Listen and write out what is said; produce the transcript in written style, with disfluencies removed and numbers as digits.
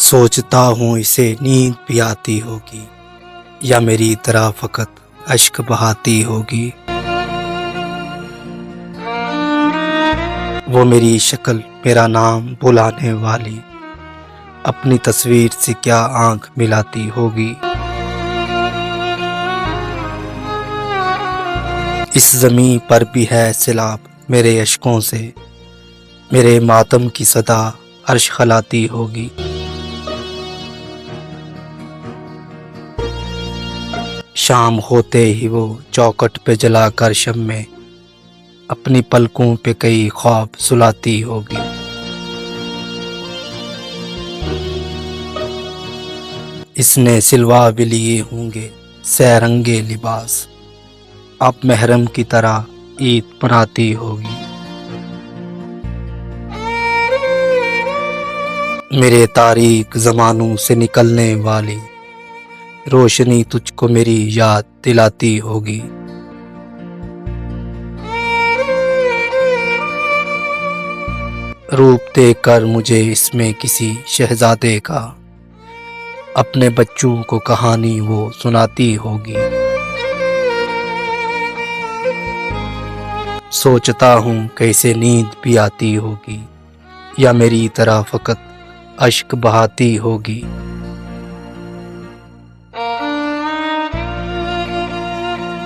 سوچتا ہوں اسے نیند بھی آتی ہوگی یا میری طرح فقط اشک بہاتی ہوگی۔ وہ میری شکل میرا نام بلانے والی اپنی تصویر سے کیا آنکھ ملاتی ہوگی۔ اس زمیں پر بھی ہے سیلاب میرے اشکوں سے، میرے ماتم کی صدا عرش خلاتی ہوگی۔ شام ہوتے ہی وہ چوکٹ پہ جلا کر شمع اپنی پلکوں پہ کئی خواب سلاتی ہوگی۔ اس نے سلوا بھی لیے ہوں گے سہ رنگے لباس، اب محرم کی طرح عید مناتی ہوگی۔ میرے تاریک زمانوں سے نکلنے والی روشنی تجھ کو میری یاد دلاتی ہوگی۔ روپ دے کر مجھے اس میں کسی شہزادے کا اپنے بچوں کو کہانی وہ سناتی ہوگی۔ سوچتا ہوں کیسے نیند بھی آتی ہوگی یا میری طرح فقط اشک بہاتی ہوگی۔